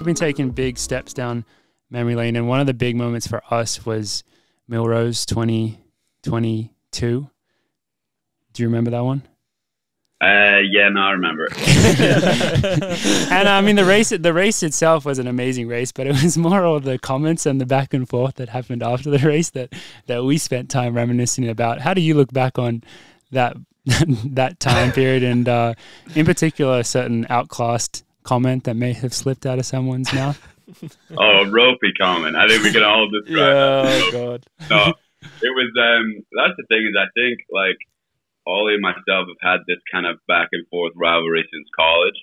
been taking big steps down memory lane, and one of the big moments for us was Millrose 2022. Do you remember that one? Yeah, no, I remember. And I mean, the race itself was an amazing race, but it was more all the comments and the back and forth that happened after the race that we spent time reminiscing about. How do you look back on that that time period, and in particular, a certain outclassed comment that may have slipped out of someone's mouth? Oh, a ropey comment. I think we can all describe that. Oh, God. No, it was, that's the thing is I think, like, Ollie and myself have had this kind of back and forth rivalry since college.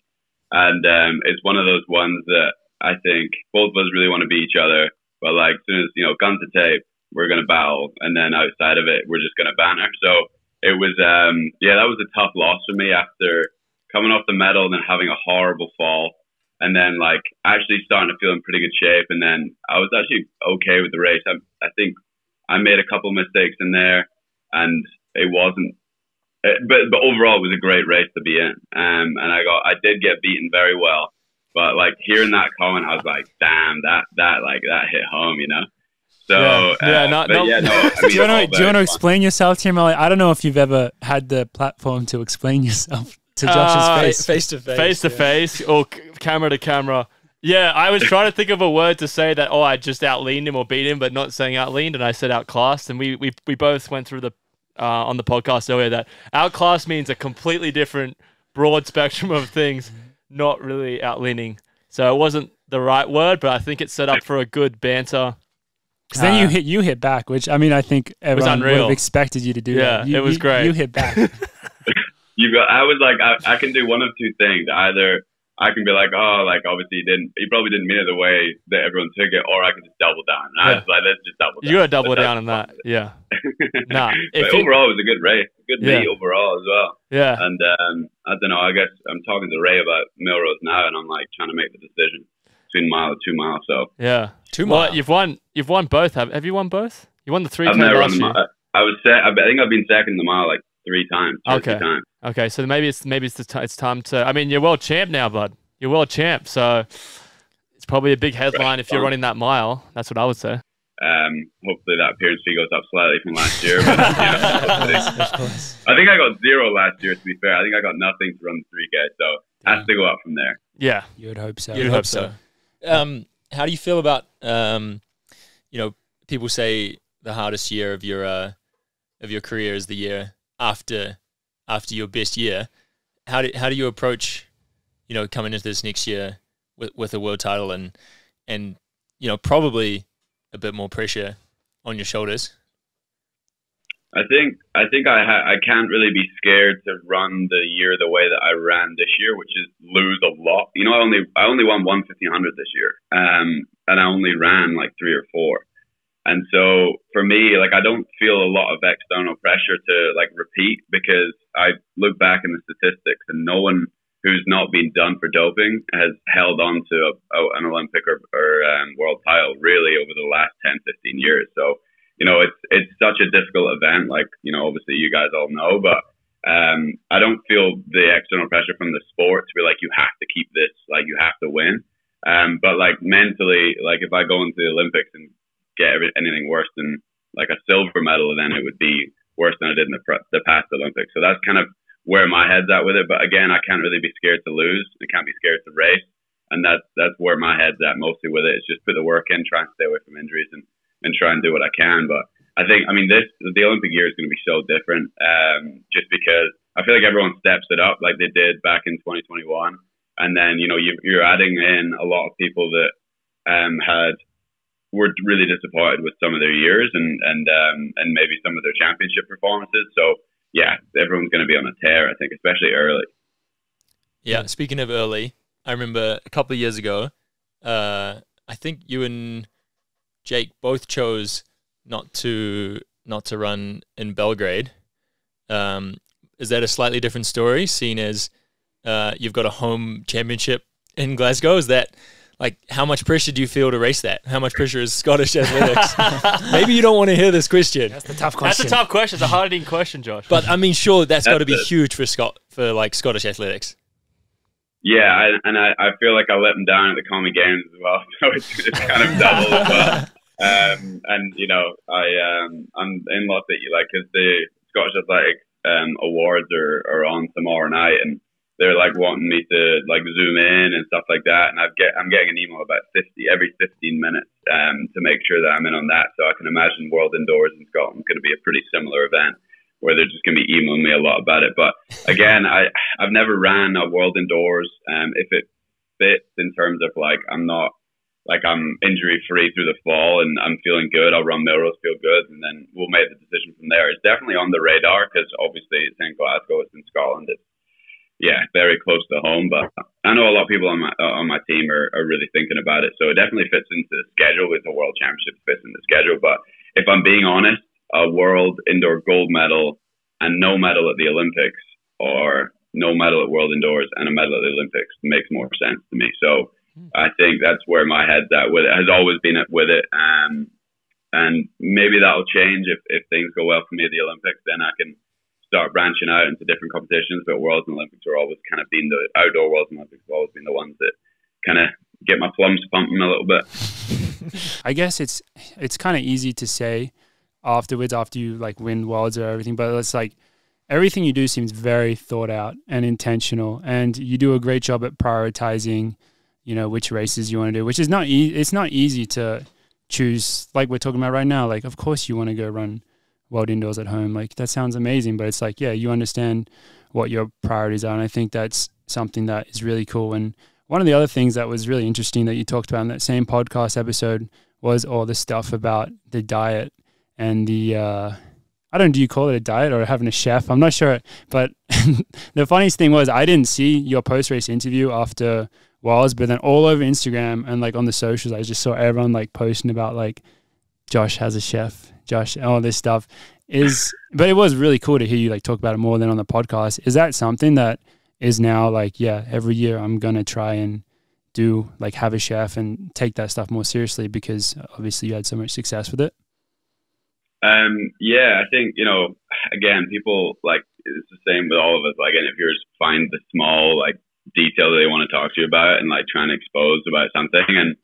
And it's one of those ones that I think both of us really want to beat each other. But, like, as soon as, you know, gun to tape, we're going to battle. And then outside of it, we're just going to banter. So it was, yeah, that was a tough loss for me after coming off the medal and then having a horrible fall. And then, like, actually starting to feel in pretty good shape. And then I was actually okay with the race. I think I made a couple of mistakes in there, and it wasn't. But overall, it was a great race to be in. And I did get beaten very well. But, like, hearing that comment, I was like, damn, that hit home, you know? So, do you want to explain yourself to him? I don't know if you've ever had the platform to explain yourself to Josh's face. Face to face. Face to face or camera to camera. Yeah, I was trying to think of a word to say that, I just outleaned him or beat him, but not saying outleaned, and I said outclassed. And we both went through the on the podcast earlier that outclass means a completely different broad spectrum of things, not really outleaning. So it wasn't the right word, but I think it set up for a good banter. Because then you hit back, which I mean I think everyone would have expected you to do. Yeah, it was great. You hit back. I was like, I can do one of two things. Either I can be like, oh, like, obviously he probably didn't mean it the way that everyone took it, or I can just double down. And I was like, let's just double down. You got to double down on that. Yeah. Nah. But overall, it was a good race. Good meet overall as well. Yeah. And I don't know, I guess I'm talking to Ray about Millrose now, and I'm like trying to make the decision between mile or 2 miles. So yeah. 2 miles. Well, you've won both. Have you won both? You won the 3K I've never last run the year. mile. I think I've been second in the mile like 3 times. Okay. 2 times. Okay. So maybe it's time to. I mean, you're world champ now, bud. You're world champ, so it's probably a big headline if you're running that mile. That's what I would say. Hopefully that appearance fee goes up slightly from last year. But, I think I got 0 last year, to be fair. I think I got nothing to run the 3K, so it has to go up from there. Yeah. You would hope so. You'd hope so. How do you feel about, people say the hardest year of your career is the year after your best year. How do you approach, coming into this next year with a world title and probably a bit more pressure on your shoulders? I think I can't really be scared to run the year the way that I ran this year, which is lose a lot. I only won 1 1500 this year, and I only ran like 3 or 4. And so for me, like, I don't feel a lot of external pressure to like repeat, because I look back in the statistics and no one who's not been done for doping has held on to an Olympic or world title really over the last 10, 15 years. So, it's such a difficult event, like, obviously you guys all know, but I don't feel the external pressure from the sport to be like, you have to keep this, like, you have to win. But like mentally, like if I go into the Olympics and get anything worse than like a silver medal, then it would be worse than I did in the past Olympics. So that's kind of where my head's at with it. But again, I can't really be scared to lose. I can't be scared to race. And that's where my head's at mostly with it. It's just put the work in, try and stay away from injuries and try and do what I can. But I think, the Olympic year is going to be so different, just because I feel like everyone steps it up like they did back in 2021. And then, you're adding in a lot of people that were really disappointed with some of their years and maybe some of their championship performances. So yeah, everyone's going to be on a tear, I think, especially early. Yeah. Speaking of early, I remember a couple of years ago, I think you and Jake both chose not to run in Belgrade. Is that a slightly different story, seeing as you've got a home championship in Glasgow? Is that, like, how much pressure do you feel to race that? How much pressure is Scottish athletics? Maybe you don't want to hear this question. That's the tough question. That's a tough question. It's a hard-hitting question, Josh. But I mean, sure, that's got to be huge for Scottish athletics. Yeah, I feel like I let them down at the Common Games as well, so it's kind of double as well. And you know, I'm in lots of like because the Scottish Athletic awards are on tomorrow night, and they're like wanting me to like zoom in and stuff like that. And I'm getting an email about every 15 minutes to make sure that I'm in on that. So I can imagine World Indoors in Scotland is going to be a pretty similar event, where they're just going to be emailing me a lot about it. But again, I've never ran a World Indoors. If it fits in terms of like I'm injury free through the fall and I'm feeling good, I'll run Millrose, feel good, and then we'll make the decision from there. It's definitely on the radar because obviously it's in Glasgow, it's in Scotland. It's very close to home. But I know a lot of people on my team are really thinking about it, so it definitely fits into the schedule. With the World Championship fits in the schedule. But if I'm being honest, a world indoor gold medal and no medal at the Olympics, or no medal at World Indoors and a medal at the Olympics makes more sense to me. So I think that's where my head's at with it, has always been with it. And maybe that'll change if things go well for me at the Olympics, then I can start branching out into different competitions. But Worlds and Olympics are always kind of been the outdoor Worlds and Olympics have always been the ones that kind of get my plums pumping a little bit. I guess it's kind of easy to say afterwards after you like win Worlds or everything, but it's like everything you do seems very thought out and intentional, and you do a great job at prioritizing, you know, which races you want to do, which is not it's not easy to choose, like we're talking about right now. Like, of course you want to go run World Indoors at home. Like, that sounds amazing, but it's like, yeah, you understand what your priorities are, and I think that's something that is really cool. And one of the other things that was really interesting that you talked about in that same podcast episode was all the stuff about the diet and the do you call it a diet or having a chef? I'm not sure. But the funniest thing was I didn't see your post-race interview after Worlds, but then all over Instagram and like on the socials, I just saw everyone like posting about like Josh has a chef, Josh, all this stuff. But it was really cool to hear you like talk about it more than on the podcast. Is that something that is now like, yeah, every year I'm going to try and do like have a chef and take that stuff more seriously because obviously you had so much success with it? Yeah, I think, you know, again, people like, it's the same with all of us. Like, interviewers find the small, like, detail that they want to talk to you about and, like, trying to expose about something. And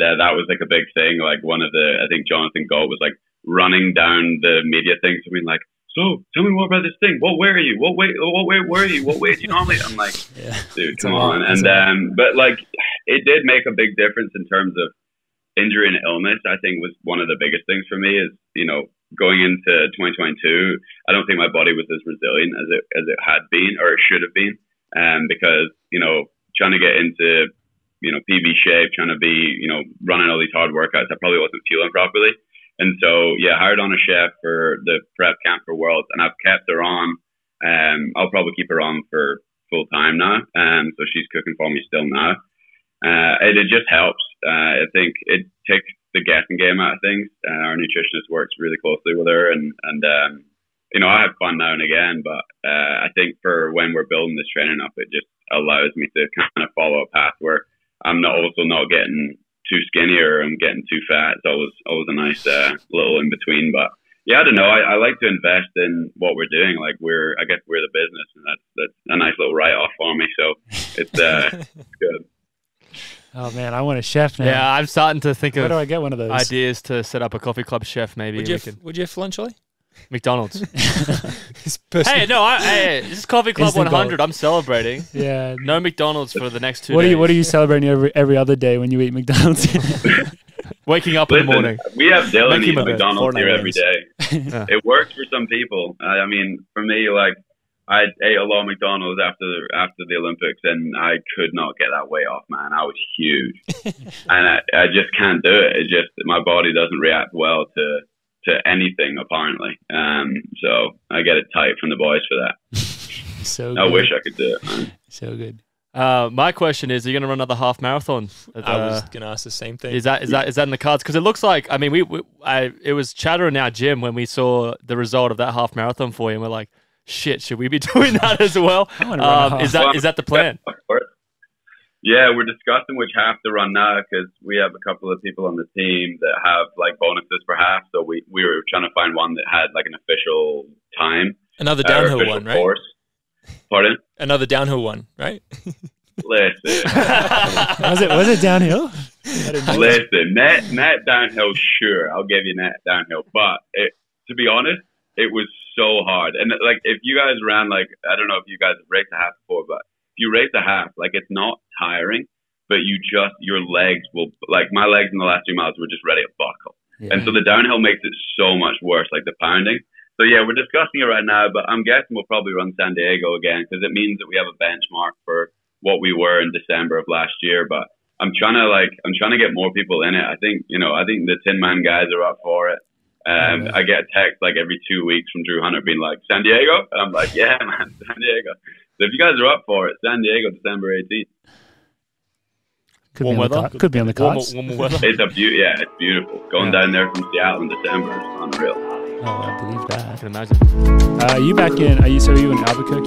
that was, like, a big thing. Like, one of the, I think Jonathan Gold was, like, running down the media things and being like, so, tell me more about this thing. What were you? What weight were you? What weight do you normally? I'm like, dude, come on. And, but, like, it did make a big difference in terms of injury and illness. I think was one of the biggest things for me is, you know, going into 2022, I don't think my body was as resilient as it had been or it should have been. Because, you know, trying to get into, you know, PB shape, trying to be, you know, running all these hard workouts, I probably wasn't fueling properly. And so, yeah, hired on a chef for the prep camp for Worlds, and I've kept her on. I'll probably keep her on for full time now. So she's cooking for me still now. It just helps. I think it takes the guessing game out of things. Our nutritionist works really closely with her, and you know, I have fun now and again. But I think for when we're building this training up, it just allows me to kind of follow a path where I'm also not getting too skinny or I'm getting too fat. It's always a nice little in between. But yeah, I don't know. I like to invest in what we're doing. Like I guess we're the business, and that's a nice little write off for me. So it's good. Oh man, I want a chef now. Yeah, I'm starting to think Where of do I get one of those? ideas to set up a coffee club chef. Maybe would you have for lunch, Ollie? McDonald's. Hey, no, this is Coffee Club 100. I'm celebrating. Yeah. No McDonald's for the next 2 What days. are you celebrating every other day when you eat McDonald's? Waking up in the morning. We have Dylan Making eat my bed. McDonald's here Fortnite every day. It works for some people. I mean, for me, like, I ate a lot of McDonald's after the Olympics, and I could not get that weight off, man. I was huge. And I just can't do it. It just, my body doesn't react well to anything, apparently. So I get it tight from the boys for that. So good. I wish I could do it, man. So good. My question is, are you going to run another half marathon? I was going to ask the same thing. Is that in the cards? Because it looks like, I mean, it was chatter in our gym when we saw the result of that half marathon for you, and we're like, shit, should we be doing that as well? Is that the plan? Yeah, we're discussing which half to run now because we have a couple of people on the team that have like bonuses for half. So we were trying to find one that had like an official time. Another downhill one, right? Course. Pardon? Another downhill one, right? Listen. Was it downhill? Listen, net downhill, sure, I'll give you net downhill. But to be honest, it was so hard. And like, if you guys ran, like, I don't know if you guys have raced a half before, but if you race a half, like, it's not tiring, but your legs will, like, my legs in the last 2 miles were just ready to buckle. Yeah. And so the downhill makes it so much worse, like the pounding. So yeah, we're discussing it right now, but I'm guessing we'll probably run San Diego again because it means that we have a benchmark for what we were in December of last year. But I'm trying to get more people in it. I think the Tin Man guys are up for it. I get a text like every 2 weeks from Drew Hunter being like, San Diego? And I'm like, yeah, man, San Diego. So if you guys are up for it, San Diego, December 18th. Could be on the cards. Warm weather. It's it's beautiful. Going down there from Seattle in December is unreal. Oh, I believe that. I can imagine. Are you in Albuquerque